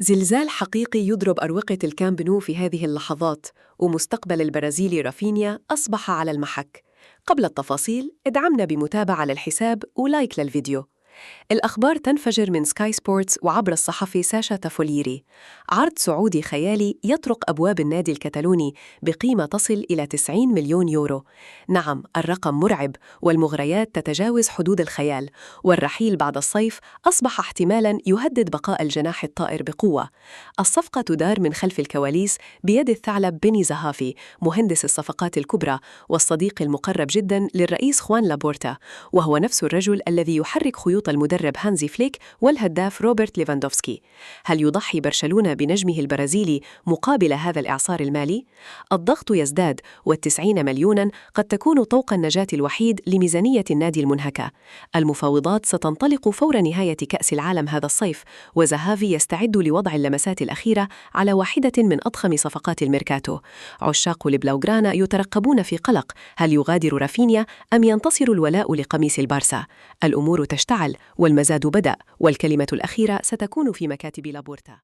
زلزال حقيقي يضرب أروقة الكامب نو في هذه اللحظات، ومستقبل البرازيلي رافينيا أصبح على المحك. قبل التفاصيل، ادعمنا بمتابعة على الحساب ولايك للفيديو. الأخبار تنفجر من سكاي سبورتس وعبر الصحفي ساشا تافوليري. عرض سعودي خيالي يطرق أبواب النادي الكتالوني بقيمة تصل إلى 90 مليون يورو. نعم، الرقم مرعب والمغريات تتجاوز حدود الخيال، والرحيل بعد الصيف أصبح احتمالاً يهدد بقاء الجناح الطائر بقوة. الصفقة تدار من خلف الكواليس بيد الثعلب بني زهافي، مهندس الصفقات الكبرى والصديق المقرب جداً للرئيس خوان لابورتا، وهو نفس الرجل الذي يحرك خيوط المدرب هانزي فليك والهداف روبرت ليفاندوفسكي. هل يضحي برشلونة بنجمه البرازيلي مقابل هذا الإعصار المالي؟ الضغط يزداد، والتسعين مليوناً قد تكون طوق النجاة الوحيد لميزانية النادي المنهكة. المفاوضات ستنطلق فور نهاية كأس العالم هذا الصيف، وزهافي يستعد لوضع اللمسات الأخيرة على واحدة من أضخم صفقات الميركاتو. عشاق البلاوغرانا يترقبون في قلق، هل يغادر رافينيا أم ينتصر الولاء لقميص البارسا؟ الأمور تشتعل والمزاد بدأ، والكلمة الأخيرة ستكون في مكاتب لابورتا.